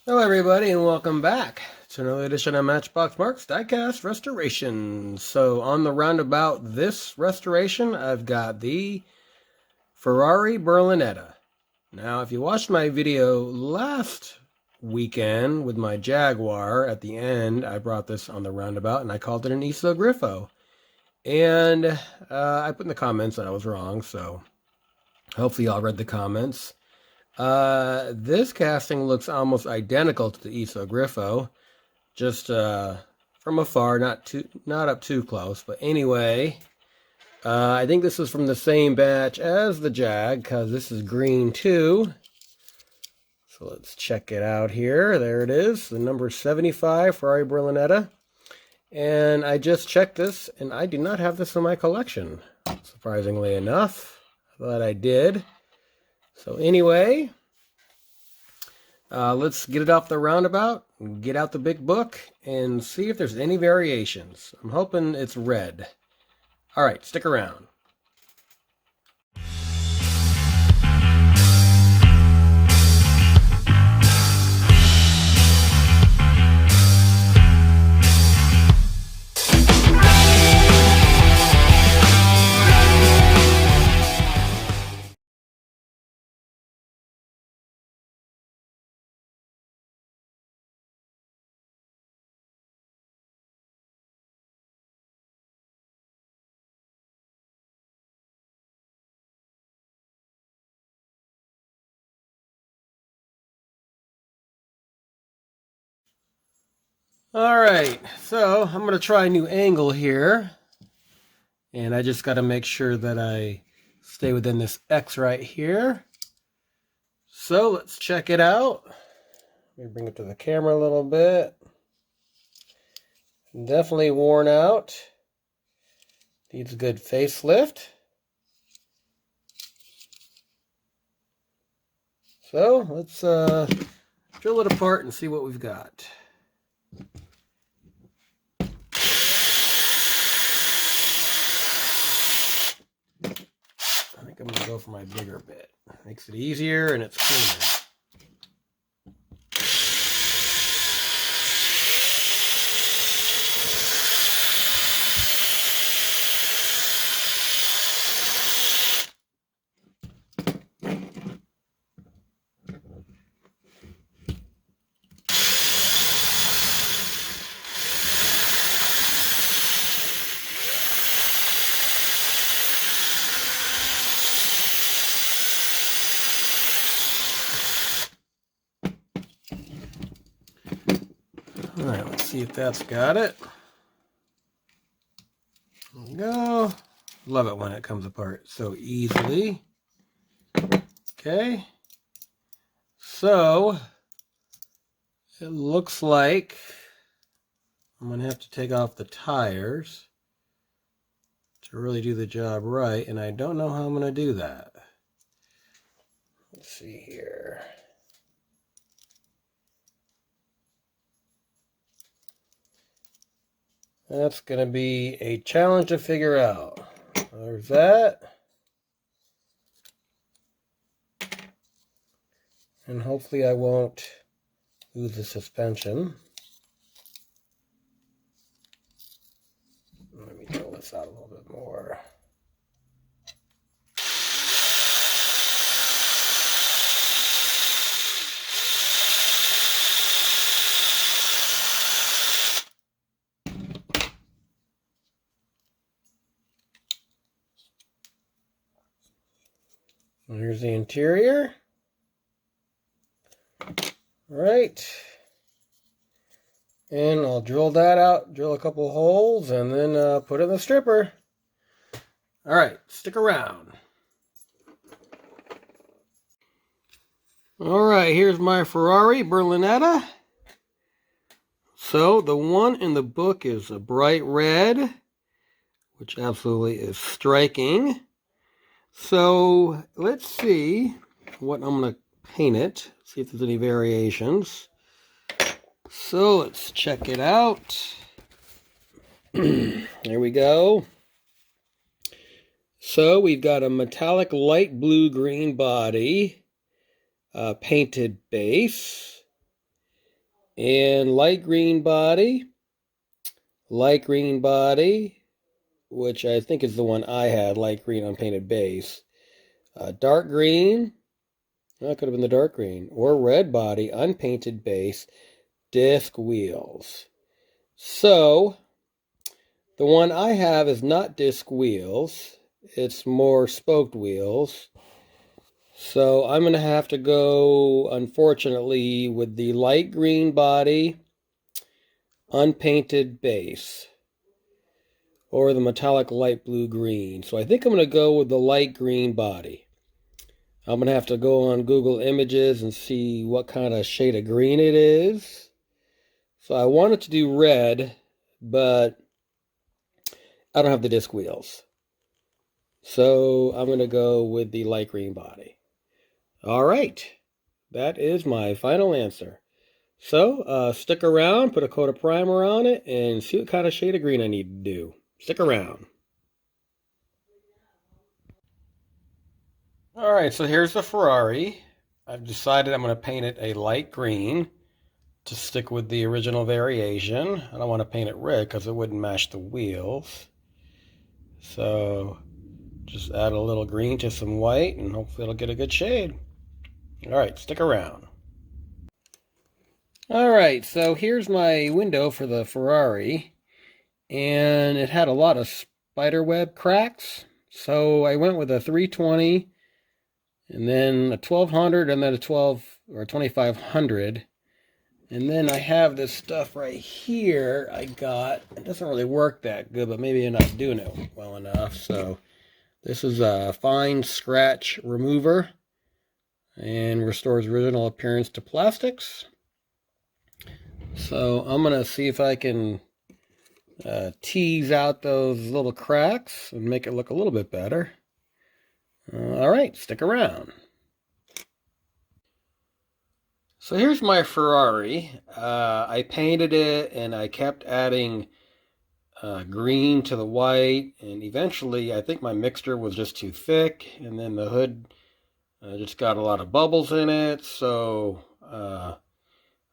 Hello everybody and welcome back to another edition of Matchbox Marks Diecast Restoration. So on the roundabout this restoration, I've got the Ferrari Berlinetta. Now if you watched my video last weekend with my Jaguar, at the end I brought this on the roundabout and I called it an Iso Griffo. And I put in the comments that I was wrong, so hopefully y'all read the comments. This casting looks almost identical to the Iso Griffo, just from afar, not up too close. But anyway, I think this is from the same batch as the Jag, because this is green too. So let's check it out here. There it is, the number 75 Ferrari Berlinetta. And I just checked this, and I do not have this in my collection, surprisingly enough. I thought I did. So anyway, let's get it off the roundabout, get out the big book, and see if there's any variations. I'm hoping it's red. All right, stick around. All right, so I'm going to try a new angle here. And I just got to make sure that I stay within this X right here. So let's check it out. Let me bring it to the camera a little bit. Definitely worn out. Needs a good facelift. So let's drill it apart and see what we've got. I think I'm going to go for my bigger bit. Makes it easier and it's cleaner. All right, let's see if that's got it. There we go. Love it when it comes apart so easily. Okay. So it looks like I'm going to have to take off the tires to really do the job right, and I don't know how I'm going to do that. Let's see here. That's going to be a challenge to figure out. There's that. And hopefully I won't lose the suspension. Let me drill this out a little bit more. Here's the interior. All right. And I'll drill that out, drill a couple holes, and then put it in the stripper. All right, stick around. All right, here's my Ferrari Berlinetta. So the one in the book is a bright red, which absolutely is striking. So let's see what I'm going to paint it, see if there's any variations. So let's check it out. There we go. So we've got a metallic light blue green body, painted base. And light green body, which I think is the one I had, light green unpainted base. Dark green, that could have been the dark green, or red body, unpainted base, disc wheels. So, the one I have is not disc wheels, it's more spoked wheels. So I'm going to have to go, unfortunately, with the light green body, unpainted base, or the metallic light blue green. So I think I'm going to go with the light green body. I'm going to have to go on Google Images and see what kind of shade of green it is. So I wanted to do red, but I don't have the disc wheels. So I'm going to go with the light green body. All right, that is my final answer. So stick around, put a coat of primer on it, and see what kind of shade of green I need to do. Stick around. All right, so here's the Ferrari. I've decided I'm going to paint it a light green to stick with the original variation. I don't want to paint it red because it wouldn't match the wheels. So just add a little green to some white and hopefully it'll get a good shade. All right, stick around. All right, so here's my window for the Ferrari, and it had a lot of spiderweb cracks. So I went with a 320, and then a 1200, and then a 2500. And then I have this stuff right here I got. It doesn't really work that good, but maybe I'm not doing it well enough. So this is a fine scratch remover and restores original appearance to plastics. So I'm going to see if I can tease out those little cracks and make it look a little bit better. All right, stick around. So here's my Ferrari. I painted it and I kept adding green to the white, and eventually I think my mixture was just too thick, and then the hood just got a lot of bubbles in it, so I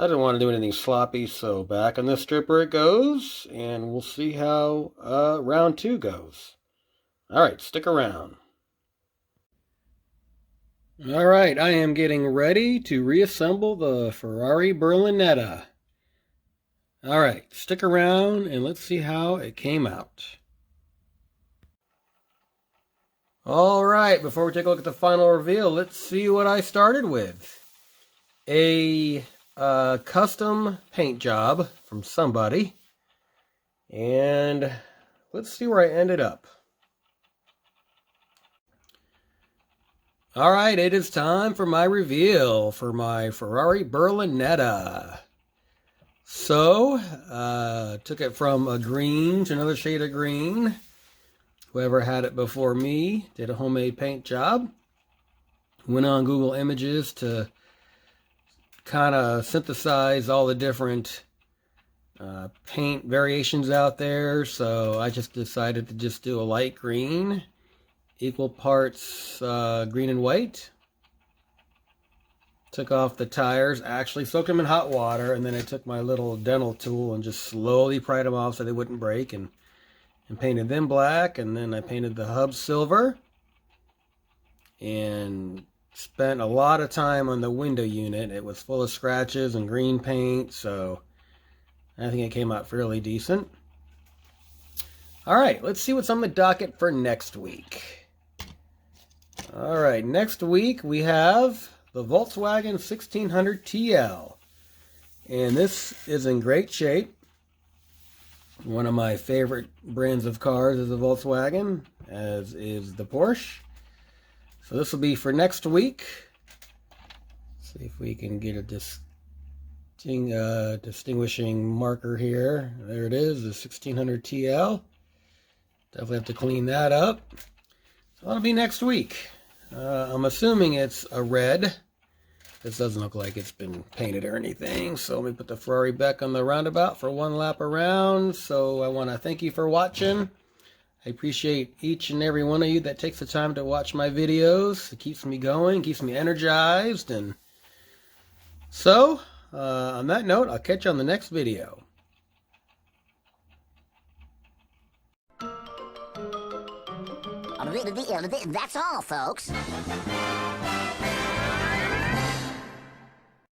didn't want to do anything sloppy, so back on the stripper it goes, and we'll see how round 2 goes. All right, stick around. All right, I am getting ready to reassemble the Ferrari Berlinetta. All right, stick around and let's see how it came out. All right, before we take a look at the final reveal, let's see what I started with. A custom paint job from somebody, and let's see where I ended up. All right, it is time for my reveal for my Ferrari Berlinetta. So, took it from a green to another shade of green. Whoever had it before me did a homemade paint job. Went on Google Images to kind of synthesize all the different paint variations out there. So I just decided to just do a light green, equal parts green and white. Took off the tires, actually soaked them in hot water, and then I took my little dental tool and just slowly pried them off so they wouldn't break, and painted them black. And then I painted the hubs silver and spent a lot of time on the window unit. It was full of scratches and green paint, so I think it came out fairly decent. All right, let's see what's on the docket for next week. All right, next week we have the Volkswagen 1600 TL, and this is in great shape. One of my favorite brands of cars is the Volkswagen, as is the Porsche. So this will be for next week. Let's see if we can get a distinguishing marker here. There it is, the 1600 TL. Definitely have to clean that up. So that'll be next week. I'm assuming it's a red. This doesn't look like it's been painted or anything. So let me put the Ferrari back on the roundabout for one lap around. So I want to thank you for watching. I appreciate each and every one of you that takes the time to watch my videos. It keeps me going, keeps me energized. And so On that note, I'll catch you on the next video. That's all, folks.